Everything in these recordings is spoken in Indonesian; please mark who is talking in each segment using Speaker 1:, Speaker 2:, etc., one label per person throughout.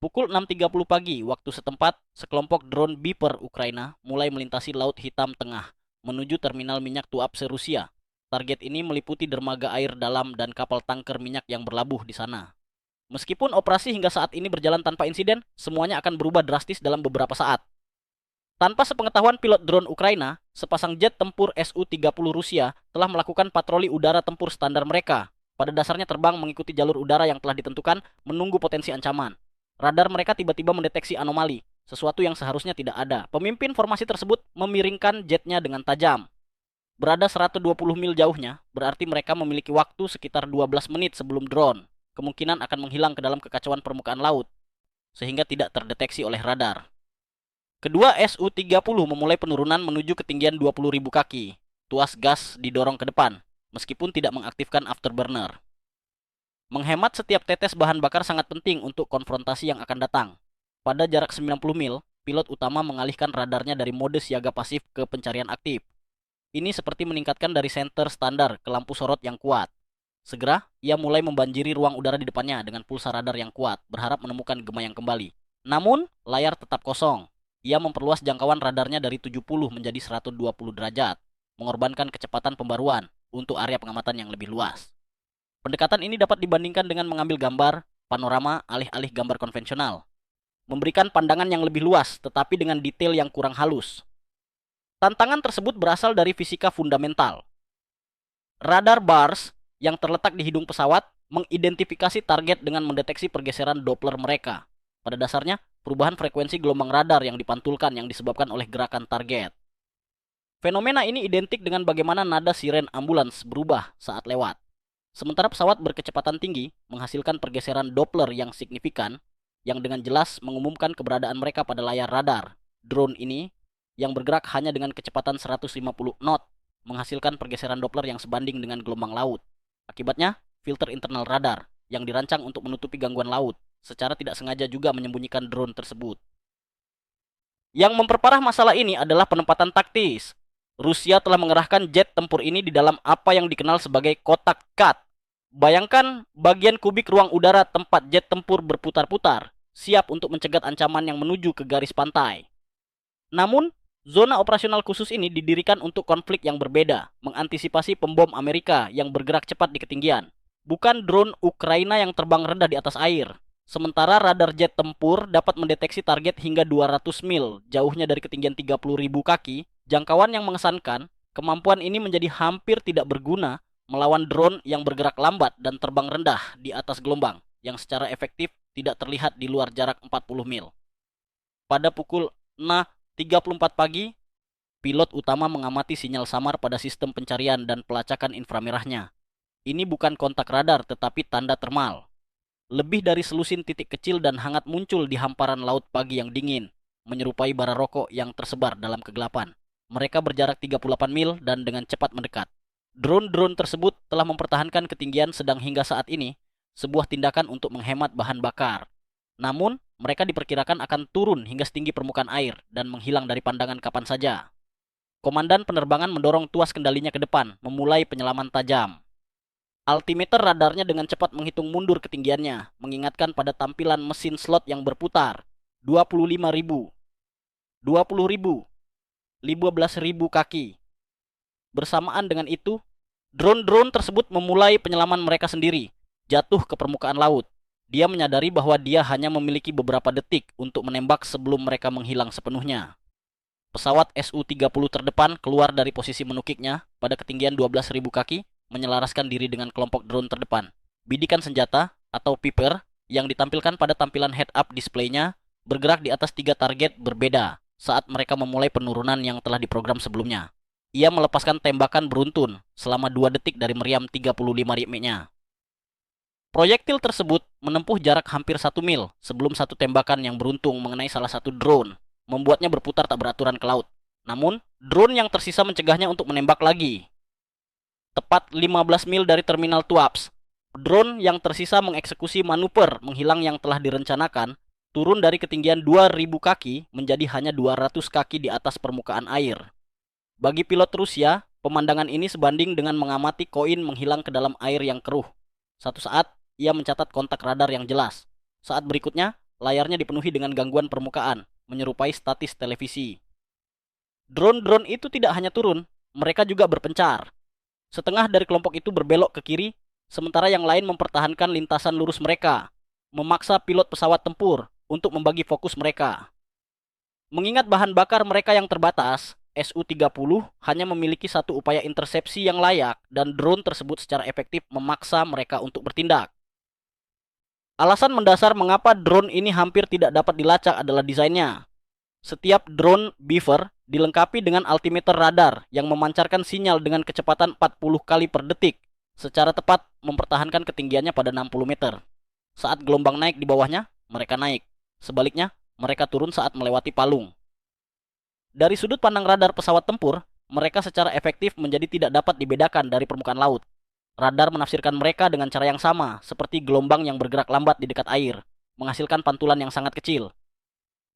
Speaker 1: Pukul 6.30 pagi waktu setempat, sekelompok drone Viper Ukraina mulai melintasi Laut Hitam Tengah menuju terminal minyak Tuapse Rusia. Target ini meliputi dermaga air dalam dan kapal tanker minyak yang berlabuh di sana. Meskipun operasi hingga saat ini berjalan tanpa insiden, semuanya akan berubah drastis dalam beberapa saat. Tanpa sepengetahuan pilot drone Ukraina, sepasang jet tempur Su-30 Rusia telah melakukan patroli udara tempur standar mereka. Pada dasarnya terbang mengikuti jalur udara yang telah ditentukan, menunggu potensi ancaman. Radar mereka tiba-tiba mendeteksi anomali, sesuatu yang seharusnya tidak ada. Pemimpin formasi tersebut memiringkan jetnya dengan tajam. Berada 120 mil jauhnya, berarti mereka memiliki waktu sekitar 12 menit sebelum drone kemungkinan akan menghilang ke dalam kekacauan permukaan laut, sehingga tidak terdeteksi oleh radar. Kedua Su-30 memulai penurunan menuju ketinggian 20.000 kaki. Tuas gas didorong ke depan, meskipun tidak mengaktifkan afterburner. Menghemat setiap tetes bahan bakar sangat penting untuk konfrontasi yang akan datang. Pada jarak 90 mil, pilot utama mengalihkan radarnya dari mode siaga pasif ke pencarian aktif. Ini seperti meningkatkan dari senter standar ke lampu sorot yang kuat. Segera, ia mulai membanjiri ruang udara di depannya dengan pulsa radar yang kuat, berharap menemukan gemayang kembali. Namun, layar tetap kosong. Ia memperluas jangkauan radarnya dari 70 menjadi 120 derajat, mengorbankan kecepatan pembaruan untuk area pengamatan yang lebih luas. Pendekatan ini dapat dibandingkan dengan mengambil gambar panorama alih-alih gambar konvensional, memberikan pandangan yang lebih luas tetapi dengan detail yang kurang halus. Tantangan tersebut berasal dari fisika fundamental. Radar bars yang terletak di hidung pesawat mengidentifikasi target dengan mendeteksi pergeseran Doppler mereka. Pada dasarnya, perubahan frekuensi gelombang radar yang dipantulkan yang disebabkan oleh gerakan target. Fenomena ini identik dengan bagaimana nada siren ambulans berubah saat lewat. Sementara pesawat berkecepatan tinggi menghasilkan pergeseran Doppler yang signifikan, yang dengan jelas mengumumkan keberadaan mereka pada layar radar. Drone ini, yang bergerak hanya dengan kecepatan 150 knot, menghasilkan pergeseran Doppler yang sebanding dengan gelombang laut. Akibatnya, filter internal radar yang dirancang untuk menutupi gangguan laut secara tidak sengaja juga menyembunyikan drone tersebut. Yang memperparah masalah ini adalah penempatan taktis. Rusia telah mengerahkan jet tempur ini di dalam apa yang dikenal sebagai kotak cut. Bayangkan bagian kubik ruang udara tempat jet tempur berputar-putar, siap untuk mencegat ancaman yang menuju ke garis pantai. Namun, zona operasional khusus ini didirikan untuk konflik yang berbeda, mengantisipasi pembom Amerika yang bergerak cepat di ketinggian. Bukan drone Ukraina yang terbang rendah di atas air. Sementara radar jet tempur dapat mendeteksi target hingga 200 mil, jauhnya dari ketinggian 30.000 kaki, jangkauan yang mengesankan, kemampuan ini menjadi hampir tidak berguna melawan drone yang bergerak lambat dan terbang rendah di atas gelombang, yang secara efektif tidak terlihat di luar jarak 40 mil. Pada pukul 6.34 pagi, pilot utama mengamati sinyal samar pada sistem pencarian dan pelacakan inframerahnya. Ini bukan kontak radar tetapi tanda termal. Lebih dari selusin titik kecil dan hangat muncul di hamparan laut pagi yang dingin, menyerupai bara rokok yang tersebar dalam kegelapan. Mereka berjarak 38 mil dan dengan cepat mendekat. Drone-drone tersebut telah mempertahankan ketinggian sedang hingga saat ini, sebuah tindakan untuk menghemat bahan bakar. Namun, mereka diperkirakan akan turun hingga setinggi permukaan air dan menghilang dari pandangan kapan saja. Komandan penerbangan mendorong tuas kendalinya ke depan, memulai penyelaman tajam. Altimeter radarnya dengan cepat menghitung mundur ketinggiannya, mengingatkan pada tampilan mesin slot yang berputar. 25.000, 20.000, 15.000 kaki. Bersamaan dengan itu, drone-drone tersebut memulai penyelaman mereka sendiri, jatuh ke permukaan laut. Dia menyadari bahwa dia hanya memiliki beberapa detik untuk menembak sebelum mereka menghilang sepenuhnya. Pesawat Su-30 terdepan keluar dari posisi menukiknya pada ketinggian 12.000 kaki, menyelaraskan diri dengan kelompok drone terdepan. Bidikan senjata atau Viper yang ditampilkan pada tampilan head-up display-nya bergerak di atas 3 target berbeda saat mereka memulai penurunan yang telah diprogram sebelumnya. Ia melepaskan tembakan beruntun selama 2 detik dari meriam 35 mm-nya. Proyektil tersebut menempuh jarak hampir 1 mil sebelum satu tembakan yang beruntung mengenai salah satu drone, membuatnya berputar tak beraturan ke laut. Namun, drone yang tersisa mencegahnya untuk menembak lagi. Tepat 15 mil dari terminal Tuapse, drone yang tersisa mengeksekusi manuver menghilang yang telah direncanakan, turun dari ketinggian 2.000 kaki menjadi hanya 200 kaki di atas permukaan air. Bagi pilot Rusia, pemandangan ini sebanding dengan mengamati koin menghilang ke dalam air yang keruh. Satu saat, ia mencatat kontak radar yang jelas. Saat berikutnya, layarnya dipenuhi dengan gangguan permukaan, menyerupai statis televisi. Drone-drone itu tidak hanya turun, mereka juga berpencar. Setengah dari kelompok itu berbelok ke kiri, sementara yang lain mempertahankan lintasan lurus mereka, memaksa pilot pesawat tempur untuk membagi fokus mereka. Mengingat bahan bakar mereka yang terbatas, Su-30 hanya memiliki satu upaya intersepsi yang layak dan drone tersebut secara efektif memaksa mereka untuk bertindak. Alasan mendasar mengapa drone ini hampir tidak dapat dilacak adalah desainnya. Setiap drone Beaver dilengkapi dengan altimeter radar yang memancarkan sinyal dengan kecepatan 40 kali per detik, secara tepat mempertahankan ketinggiannya pada 60 meter. Saat gelombang naik di bawahnya, mereka naik. Sebaliknya, mereka turun saat melewati palung. Dari sudut pandang radar pesawat tempur, mereka secara efektif menjadi tidak dapat dibedakan dari permukaan laut. Radar menafsirkan mereka dengan cara yang sama, seperti gelombang yang bergerak lambat di dekat air, menghasilkan pantulan yang sangat kecil.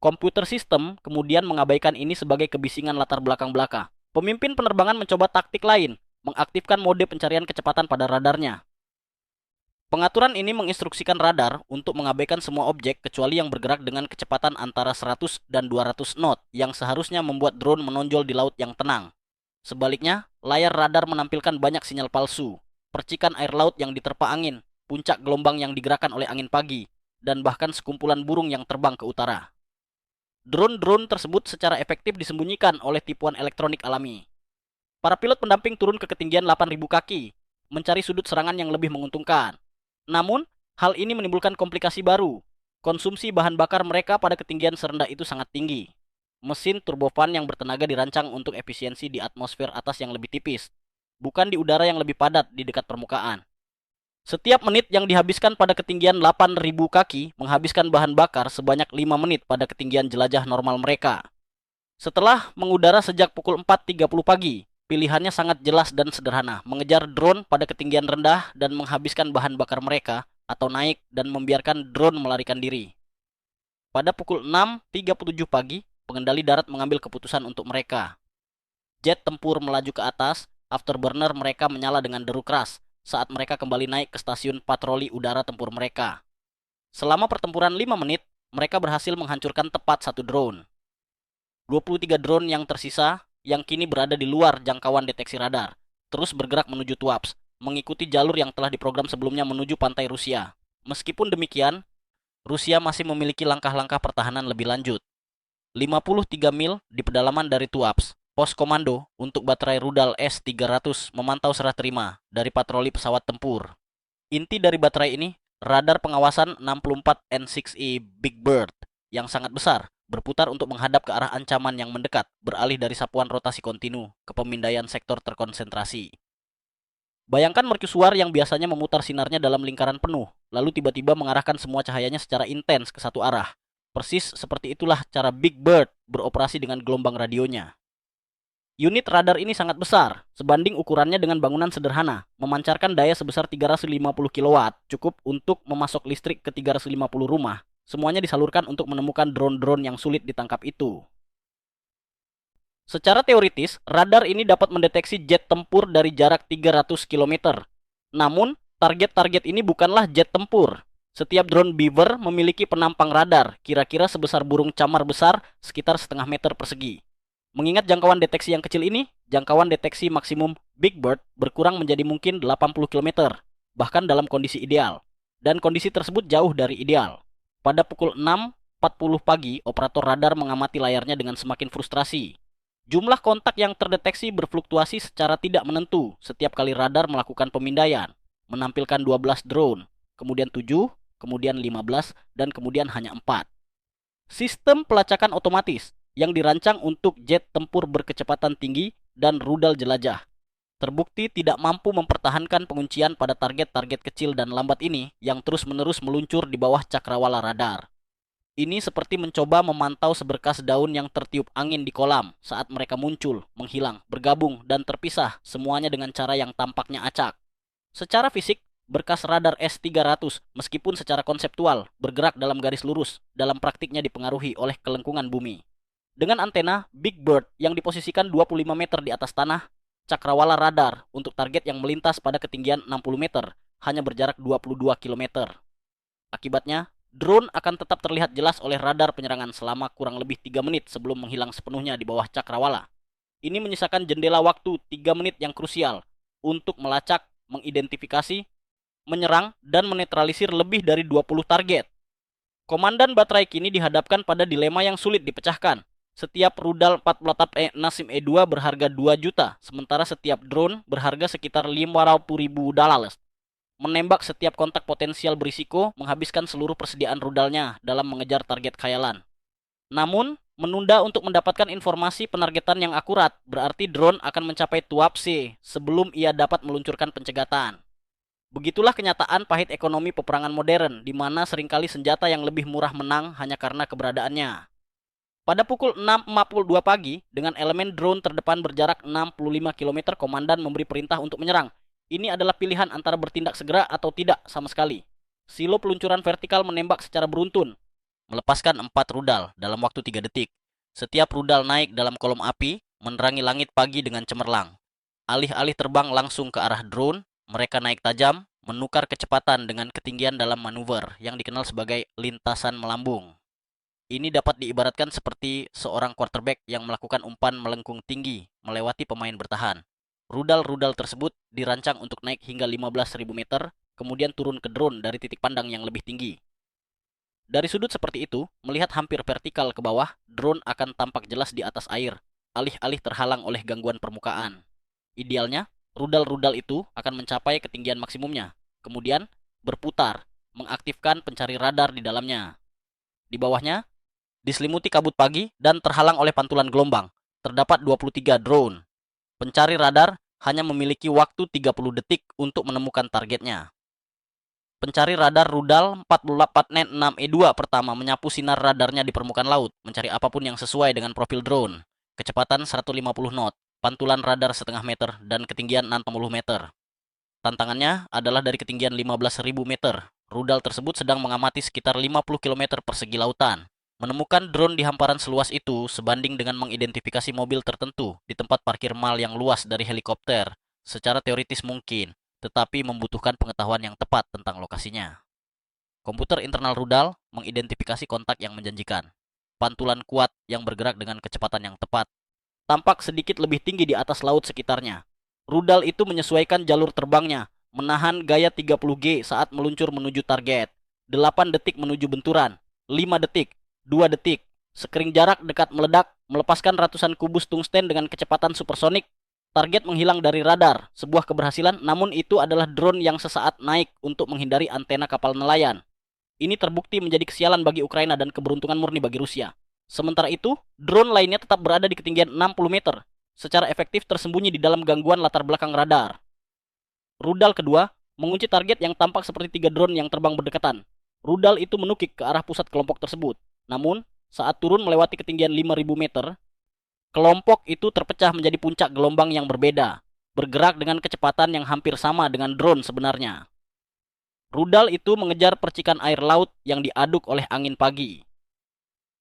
Speaker 1: Komputer sistem kemudian mengabaikan ini sebagai kebisingan latar belakang belaka. Pemimpin penerbangan mencoba taktik lain, mengaktifkan mode pencarian kecepatan pada radarnya. Pengaturan ini menginstruksikan radar untuk mengabaikan semua objek kecuali yang bergerak dengan kecepatan antara 100 dan 200 knot yang seharusnya membuat drone menonjol di laut yang tenang. Sebaliknya, layar radar menampilkan banyak sinyal palsu, percikan air laut yang diterpa angin, puncak gelombang yang digerakkan oleh angin pagi, dan bahkan sekumpulan burung yang terbang ke utara. Drone-drone tersebut secara efektif disembunyikan oleh tipuan elektronik alami. Para pilot pendamping turun ke ketinggian 8.000 kaki, mencari sudut serangan yang lebih menguntungkan. Namun, hal ini menimbulkan komplikasi baru. Konsumsi bahan bakar mereka pada ketinggian serendah itu sangat tinggi. Mesin turbofan yang bertenaga dirancang untuk efisiensi di atmosfer atas yang lebih tipis, bukan di udara yang lebih padat di dekat permukaan. Setiap menit yang dihabiskan pada ketinggian 8.000 kaki menghabiskan bahan bakar sebanyak 5 menit pada ketinggian jelajah normal mereka. Setelah mengudara sejak pukul 4.30 pagi, pilihannya sangat jelas dan sederhana, mengejar drone pada ketinggian rendah dan menghabiskan bahan bakar mereka, atau naik dan membiarkan drone melarikan diri. Pada pukul 6.37 pagi, pengendali darat mengambil keputusan untuk mereka. Jet tempur melaju ke atas, afterburner mereka menyala dengan deru keras saat mereka kembali naik ke stasiun patroli udara tempur mereka. Selama pertempuran 5 menit, mereka berhasil menghancurkan tepat satu drone. 23 drone yang tersisa, yang kini berada di luar jangkauan deteksi radar, terus bergerak menuju Tuapse, mengikuti jalur yang telah diprogram sebelumnya menuju pantai Rusia. Meskipun demikian, Rusia masih memiliki langkah-langkah pertahanan lebih lanjut. 53 mil di pedalaman dari Tuapse, pos komando untuk baterai rudal S-300 memantau serah terima dari patroli pesawat tempur. Inti dari baterai ini, radar pengawasan 64 N6E Big Bird yang sangat besar, berputar untuk menghadap ke arah ancaman yang mendekat, beralih dari sapuan rotasi kontinu ke pemindaian sektor terkonsentrasi. Bayangkan mercusuar yang biasanya memutar sinarnya dalam lingkaran penuh, lalu tiba-tiba mengarahkan semua cahayanya secara intens ke satu arah. Persis seperti itulah cara Big Bird beroperasi dengan gelombang radionya. Unit radar ini sangat besar, sebanding ukurannya dengan bangunan sederhana, memancarkan daya sebesar 350 kW, cukup untuk memasok listrik ke 350 rumah. Semuanya disalurkan untuk menemukan drone-drone yang sulit ditangkap itu. Secara teoritis, radar ini dapat mendeteksi jet tempur dari jarak 300 km. Namun, target-target ini bukanlah jet tempur. Setiap drone Beaver memiliki penampang radar, kira-kira sebesar burung camar besar, sekitar setengah meter persegi. Mengingat jangkauan deteksi yang kecil ini, jangkauan deteksi maksimum Big Bird berkurang menjadi mungkin 80 km, bahkan dalam kondisi ideal. Dan kondisi tersebut jauh dari ideal. Pada pukul 6.40 pagi, operator radar mengamati layarnya dengan semakin frustrasi. Jumlah kontak yang terdeteksi berfluktuasi secara tidak menentu setiap kali radar melakukan pemindaian, menampilkan 12 drone, kemudian 7, kemudian 15, dan kemudian hanya 4. Sistem pelacakan otomatis yang dirancang untuk jet tempur berkecepatan tinggi dan rudal jelajah terbukti tidak mampu mempertahankan penguncian pada target-target kecil dan lambat ini yang terus-menerus meluncur di bawah cakrawala radar. Ini seperti mencoba memantau seberkas daun yang tertiup angin di kolam saat mereka muncul, menghilang, bergabung, dan terpisah, semuanya dengan cara yang tampaknya acak. Secara fisik, berkas radar S-300 meskipun secara konseptual bergerak dalam garis lurus, dalam praktiknya dipengaruhi oleh kelengkungan bumi. Dengan antena Big Bird yang diposisikan 25 meter di atas tanah, cakrawala radar untuk target yang melintas pada ketinggian 60 meter hanya berjarak 22 km. Akibatnya, drone akan tetap terlihat jelas oleh radar penyerangan selama kurang lebih 3 menit sebelum menghilang sepenuhnya di bawah cakrawala. Ini menyisakan jendela waktu 3 menit yang krusial untuk melacak, mengidentifikasi, menyerang, dan menetralisir lebih dari 20 target. Komandan baterai kini dihadapkan pada dilema yang sulit dipecahkan. Setiap rudal 48 Nasim E2 berharga 2 juta, sementara setiap drone berharga sekitar 50.000 dolar. Menembak setiap kontak potensial berisiko menghabiskan seluruh persediaan rudalnya dalam mengejar target khayalan. Namun, menunda untuk mendapatkan informasi penargetan yang akurat berarti drone akan mencapai Tuapse sebelum ia dapat meluncurkan pencegatan. Begitulah kenyataan pahit ekonomi peperangan modern, di mana seringkali senjata yang lebih murah menang hanya karena keberadaannya. Pada pukul 6.42 pagi, dengan elemen drone terdepan berjarak 65 km, komandan memberi perintah untuk menyerang. Ini adalah pilihan antara bertindak segera atau tidak sama sekali. Silo peluncuran vertikal menembak secara beruntun, melepaskan 4 rudal dalam waktu 3 detik. Setiap rudal naik dalam kolom api, menerangi langit pagi dengan cemerlang. Alih-alih terbang langsung ke arah drone, mereka naik tajam, menukar kecepatan dengan ketinggian dalam manuver yang dikenal sebagai lintasan melambung. Ini dapat diibaratkan seperti seorang quarterback yang melakukan umpan melengkung tinggi melewati pemain bertahan. Rudal-rudal tersebut dirancang untuk naik hingga 15.000 meter, kemudian turun ke drone dari titik pandang yang lebih tinggi. Dari sudut seperti itu, melihat hampir vertikal ke bawah, drone akan tampak jelas di atas air, alih-alih terhalang oleh gangguan permukaan. Idealnya, rudal-rudal itu akan mencapai ketinggian maksimumnya, kemudian berputar, mengaktifkan pencari radar di dalamnya. Di bawahnya, diselimuti kabut pagi dan terhalang oleh pantulan gelombang, terdapat 23 drone. Pencari radar hanya memiliki waktu 30 detik untuk menemukan targetnya. Pencari radar rudal 48N6E2 pertama menyapu sinar radarnya di permukaan laut, mencari apapun yang sesuai dengan profil drone. Kecepatan 150 knot, pantulan radar setengah meter, dan ketinggian 60 meter. Tantangannya adalah dari ketinggian 15.000 meter. Rudal tersebut sedang mengamati sekitar 50 km persegi lautan. Menemukan drone di hamparan seluas itu sebanding dengan mengidentifikasi mobil tertentu di tempat parkir mal yang luas dari helikopter. Secara teoritis mungkin, tetapi membutuhkan pengetahuan yang tepat tentang lokasinya. Komputer internal rudal mengidentifikasi kontak yang menjanjikan. Pantulan kuat yang bergerak dengan kecepatan yang tepat. Tampak sedikit lebih tinggi di atas laut sekitarnya. Rudal itu menyesuaikan jalur terbangnya, menahan gaya 30G saat meluncur menuju target. 8 detik menuju benturan, 5 detik, 2 detik. Sekering jarak dekat meledak, melepaskan ratusan kubus tungsten dengan kecepatan supersonik. Target menghilang dari radar, sebuah keberhasilan, namun itu adalah drone yang sesaat naik untuk menghindari antena kapal nelayan. Ini terbukti menjadi kesialan bagi Ukraina dan keberuntungan murni bagi Rusia. Sementara itu, drone lainnya tetap berada di ketinggian 60 meter, secara efektif tersembunyi di dalam gangguan latar belakang radar. Rudal kedua mengunci target yang tampak seperti 3 drone yang terbang berdekatan. Rudal itu menukik ke arah pusat kelompok tersebut. Namun, saat turun melewati ketinggian 5.000 meter, kelompok itu terpecah menjadi puncak gelombang yang berbeda, bergerak dengan kecepatan yang hampir sama dengan drone sebenarnya. Rudal itu mengejar percikan air laut yang diaduk oleh angin pagi.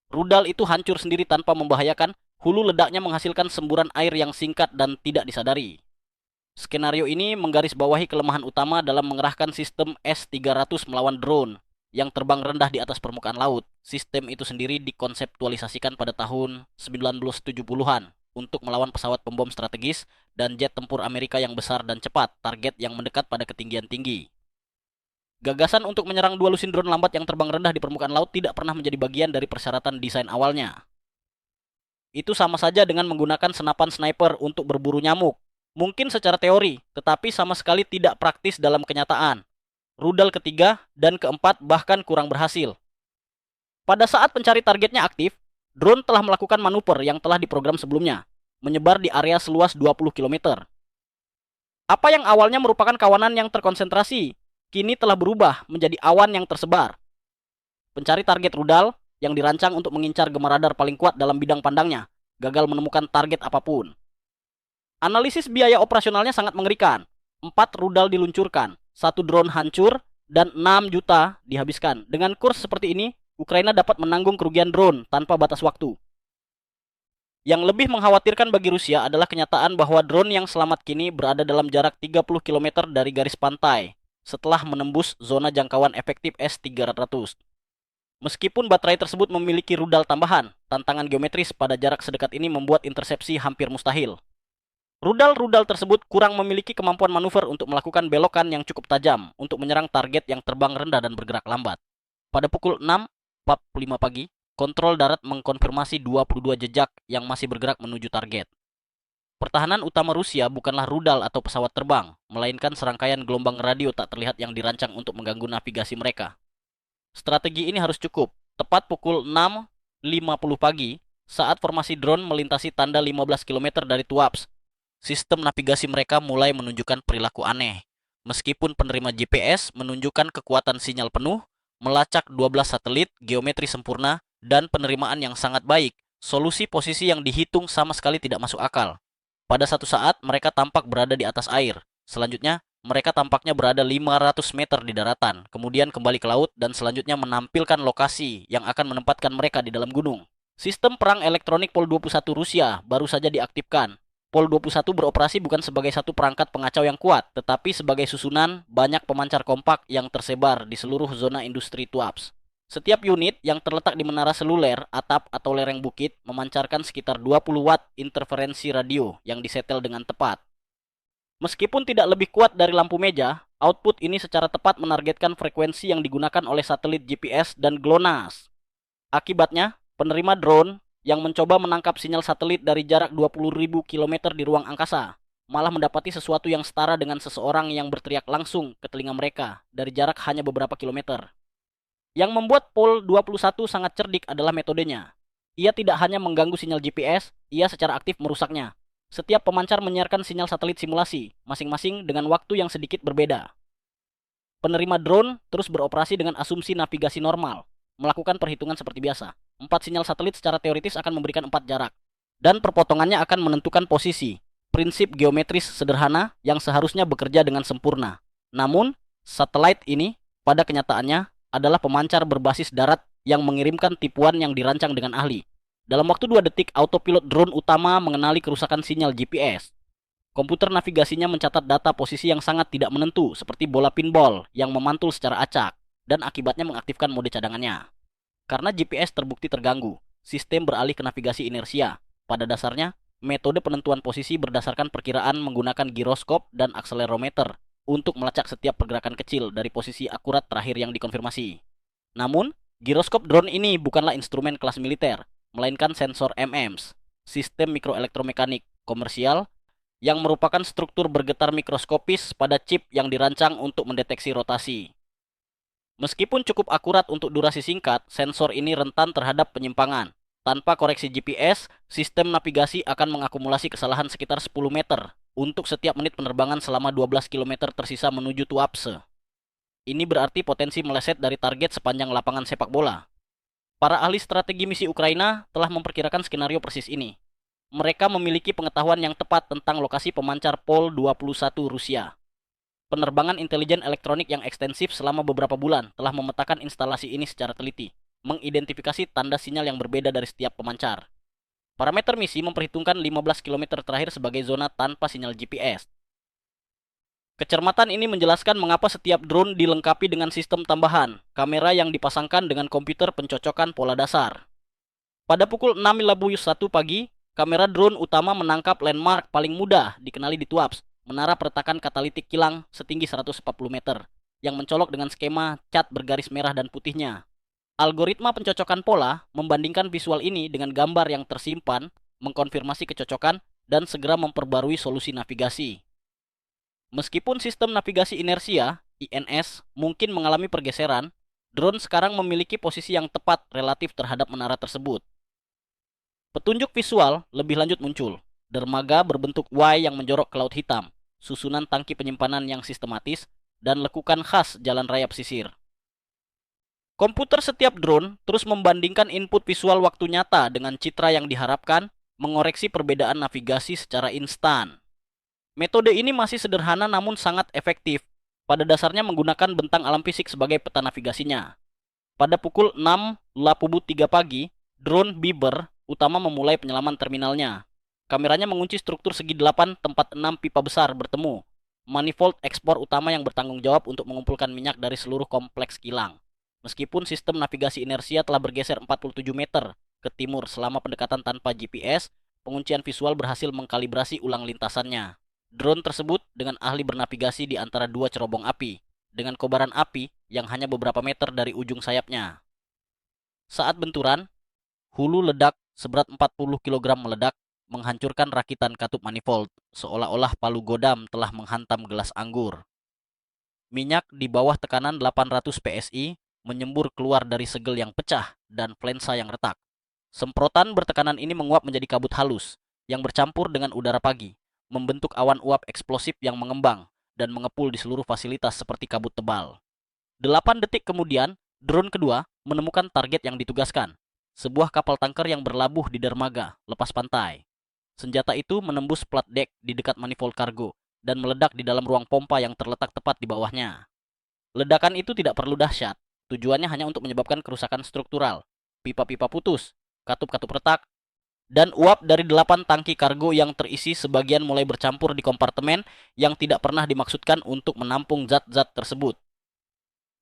Speaker 1: Rudal itu hancur sendiri tanpa membahayakan, hulu ledaknya menghasilkan semburan air yang singkat dan tidak disadari. Skenario ini menggarisbawahi kelemahan utama dalam mengerahkan sistem S-300 melawan drone yang terbang rendah di atas permukaan laut. Sistem itu sendiri dikonseptualisasikan pada tahun 1970-an untuk melawan pesawat pembom strategis dan jet tempur Amerika yang besar dan cepat, target yang mendekat pada ketinggian tinggi. Gagasan untuk menyerang dua lusin drone lambat yang terbang rendah di permukaan laut tidak pernah menjadi bagian dari persyaratan desain awalnya. Itu sama saja dengan menggunakan senapan sniper untuk berburu nyamuk. Mungkin secara teori, tetapi sama sekali tidak praktis dalam kenyataan. Rudal ketiga dan keempat bahkan kurang berhasil. Pada saat pencari targetnya aktif, drone telah melakukan manuver yang telah diprogram sebelumnya, menyebar di area seluas 20 km. Apa yang awalnya merupakan kawanan yang terkonsentrasi, kini telah berubah menjadi awan yang tersebar. Pencari target rudal yang dirancang untuk mengincar gema radar paling kuat dalam bidang pandangnya, gagal menemukan target apapun. Analisis biaya operasionalnya sangat mengerikan. 4 rudal diluncurkan, 1 drone hancur, dan 6 juta dihabiskan. Dengan kurs seperti ini, Ukraina dapat menanggung kerugian drone tanpa batas waktu. Yang lebih mengkhawatirkan bagi Rusia adalah kenyataan bahwa drone yang selamat kini berada dalam jarak 30 km dari garis pantai setelah menembus zona jangkauan efektif S-300. Meskipun baterai tersebut memiliki rudal tambahan, tantangan geometris pada jarak sedekat ini membuat intersepsi hampir mustahil. Rudal-rudal tersebut kurang memiliki kemampuan manuver untuk melakukan belokan yang cukup tajam untuk menyerang target yang terbang rendah dan bergerak lambat. Pada pukul 6.45 pagi, kontrol darat mengkonfirmasi 22 jejak yang masih bergerak menuju target. Pertahanan utama Rusia bukanlah rudal atau pesawat terbang, melainkan serangkaian gelombang radio tak terlihat yang dirancang untuk mengganggu navigasi mereka. Strategi ini harus cukup. Tepat pukul 6.50 pagi, saat formasi drone melintasi tanda 15 km dari Tuapse, sistem navigasi mereka mulai menunjukkan perilaku aneh. Meskipun penerima GPS menunjukkan kekuatan sinyal penuh, melacak 12 satelit, geometri sempurna, dan penerimaan yang sangat baik, solusi posisi yang dihitung sama sekali tidak masuk akal. Pada satu saat, mereka tampak berada di atas air. Selanjutnya, mereka tampaknya berada 500 meter di daratan, kemudian kembali ke laut dan selanjutnya menampilkan lokasi yang akan menempatkan mereka di dalam gunung. Sistem perang elektronik Pol 21 Rusia baru saja diaktifkan. Pol 21 beroperasi bukan sebagai satu perangkat pengacau yang kuat, tetapi sebagai susunan banyak pemancar kompak yang tersebar di seluruh zona industri Tuapse. Setiap unit yang terletak di menara seluler, atap, atau lereng bukit memancarkan sekitar 20 watt interferensi radio yang disetel dengan tepat. Meskipun tidak lebih kuat dari lampu meja, output ini secara tepat menargetkan frekuensi yang digunakan oleh satelit GPS dan GLONASS. Akibatnya, penerima drone yang mencoba menangkap sinyal satelit dari jarak 20.000 km di ruang angkasa malah mendapati sesuatu yang setara dengan seseorang yang berteriak langsung ke telinga mereka dari jarak hanya beberapa kilometer. Yang membuat Pol 21 sangat cerdik adalah metodenya. Ia tidak hanya mengganggu sinyal GPS, ia secara aktif merusaknya. Setiap pemancar menyiarkan sinyal satelit simulasi, masing-masing dengan waktu yang sedikit berbeda. Penerima drone terus beroperasi dengan asumsi navigasi normal, melakukan perhitungan seperti biasa. 4 sinyal satelit secara teoritis akan memberikan 4 jarak, dan perpotongannya akan menentukan posisi. Prinsip geometris sederhana yang seharusnya bekerja dengan sempurna. Namun, satelit ini pada kenyataannya adalah pemancar berbasis darat yang mengirimkan tipuan yang dirancang dengan ahli. Dalam waktu 2 detik, autopilot drone utama mengenali kerusakan sinyal GPS. Komputer navigasinya mencatat data posisi yang sangat tidak menentu, seperti bola pinball yang memantul secara acak, dan akibatnya mengaktifkan mode cadangannya. Karena GPS terbukti terganggu, sistem beralih ke navigasi inersia. Pada dasarnya, metode penentuan posisi berdasarkan perkiraan menggunakan giroskop dan akselerometer untuk melacak setiap pergerakan kecil dari posisi akurat terakhir yang dikonfirmasi. Namun, giroskop drone ini bukanlah instrumen kelas militer, melainkan sensor MEMS, sistem mikroelektromekanik komersial yang merupakan struktur bergetar mikroskopis pada chip yang dirancang untuk mendeteksi rotasi. Meskipun cukup akurat untuk durasi singkat, sensor ini rentan terhadap penyimpangan. Tanpa koreksi GPS, sistem navigasi akan mengakumulasi kesalahan sekitar 10 meter untuk setiap menit penerbangan selama 12 km tersisa menuju Tuapse. Ini berarti potensi meleset dari target sepanjang lapangan sepak bola. Para ahli strategi misi Ukraina telah memperkirakan skenario persis ini. Mereka memiliki pengetahuan yang tepat tentang lokasi pemancar Pol 21 Rusia. Penerbangan intelijen elektronik yang ekstensif selama beberapa bulan telah memetakan instalasi ini secara teliti, mengidentifikasi tanda sinyal yang berbeda dari setiap pemancar. Parameter misi memperhitungkan 15 km terakhir sebagai zona tanpa sinyal GPS. Kecermatan ini menjelaskan mengapa setiap drone dilengkapi dengan sistem tambahan, kamera yang dipasangkan dengan komputer pencocokan pola dasar. Pada pukul 6.51 pagi, kamera drone utama menangkap landmark paling mudah dikenali di Tuapse, menara peretakan katalitik kilang setinggi 140 meter, yang mencolok dengan skema cat bergaris merah dan putihnya. Algoritma pencocokan pola membandingkan visual ini dengan gambar yang tersimpan, mengkonfirmasi kecocokan, dan segera memperbarui solusi navigasi. Meskipun sistem navigasi inersia (INS) mungkin mengalami pergeseran, drone sekarang memiliki posisi yang tepat relatif terhadap menara tersebut. Petunjuk visual lebih lanjut muncul. Dermaga berbentuk Y yang menjorok ke laut hitam, susunan tangki penyimpanan yang sistematis, dan lekukan khas jalan raya pesisir. Komputer setiap drone terus membandingkan input visual waktu nyata dengan citra yang diharapkan, mengoreksi perbedaan navigasi secara instan. Metode ini masih sederhana namun sangat efektif. Pada dasarnya menggunakan bentang alam fisik sebagai peta navigasinya. Pada pukul 6.03 pagi, drone Beaver utama memulai penyelaman terminalnya. Kameranya mengunci struktur segi 8 tempat 6 pipa besar bertemu. Manifold ekspor utama yang bertanggung jawab untuk mengumpulkan minyak dari seluruh kompleks kilang. Meskipun sistem navigasi inersia telah bergeser 47 meter ke timur selama pendekatan tanpa GPS, penguncian visual berhasil mengkalibrasi ulang lintasannya. Drone tersebut dengan ahli bernavigasi di antara dua cerobong api, dengan kobaran api yang hanya beberapa meter dari ujung sayapnya. Saat benturan, hulu ledak seberat 40 kg meledak, menghancurkan rakitan katup manifold, seolah-olah palu godam telah menghantam gelas anggur. Minyak di bawah tekanan 800 PSI menyembur keluar dari segel yang pecah dan flensa yang retak. Semprotan bertekanan ini menguap menjadi kabut halus yang bercampur dengan udara pagi, membentuk awan uap eksplosif yang mengembang dan mengepul di seluruh fasilitas seperti kabut tebal. 8 detik kemudian, drone kedua menemukan target yang ditugaskan, sebuah kapal tanker yang berlabuh di dermaga lepas pantai. Senjata itu menembus plat deck di dekat manifold kargo dan meledak di dalam ruang pompa yang terletak tepat di bawahnya. Ledakan itu tidak perlu dahsyat, tujuannya hanya untuk menyebabkan kerusakan struktural, pipa-pipa putus, katup-katup retak, dan uap dari 8 tangki kargo yang terisi sebagian mulai bercampur di kompartemen yang tidak pernah dimaksudkan untuk menampung zat-zat tersebut.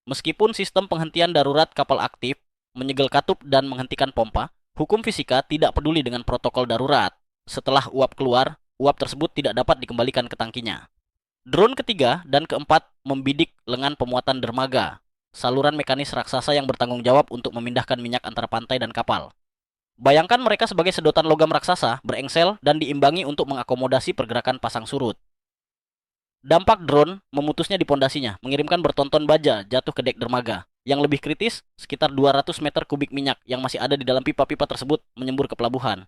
Speaker 1: Meskipun sistem penghentian darurat kapal aktif, menyegel katup dan menghentikan pompa, hukum fisika tidak peduli dengan protokol darurat. Setelah uap keluar, uap tersebut tidak dapat dikembalikan ke tangkinya. Drone ketiga dan keempat membidik lengan pemuatan dermaga, saluran mekanis raksasa yang bertanggung jawab untuk memindahkan minyak antara pantai dan kapal. Bayangkan mereka sebagai sedotan logam raksasa, berengsel dan diimbangi untuk mengakomodasi pergerakan pasang surut. Dampak drone memutusnya di pondasinya, mengirimkan bertonton baja jatuh ke dek dermaga. Yang lebih kritis, sekitar 200 meter kubik minyak yang masih ada di dalam pipa-pipa tersebut menyembur ke pelabuhan,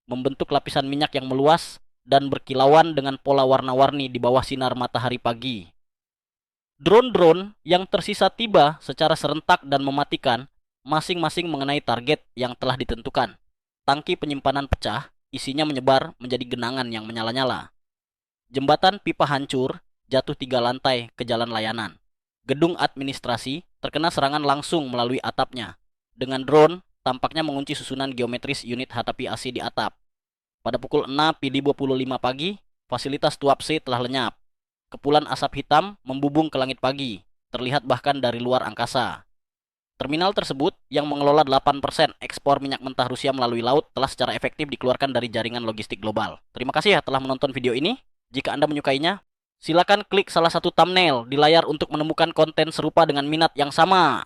Speaker 1: membentuk lapisan minyak yang meluas dan berkilauan dengan pola warna-warni di bawah sinar matahari pagi. Drone-drone yang tersisa tiba secara serentak dan mematikan, masing-masing mengenai target yang telah ditentukan. Tangki penyimpanan pecah, isinya menyebar menjadi genangan yang menyala-nyala. Jembatan pipa hancur, jatuh 3 lantai ke jalan layanan. Gedung administrasi terkena serangan langsung melalui atapnya. Dengan drone, tampaknya mengunci susunan geometris unit HTPAC di atap. Pada pukul 6.25 pagi, fasilitas tuap C telah lenyap. Kepulan asap hitam membubung ke langit pagi, terlihat bahkan dari luar angkasa. Terminal tersebut, yang mengelola 8% ekspor minyak mentah Rusia melalui laut, telah secara efektif dikeluarkan dari jaringan logistik global. Terima kasih ya telah menonton video ini. Jika Anda menyukainya, silakan klik salah satu thumbnail di layar untuk menemukan konten serupa dengan minat yang sama.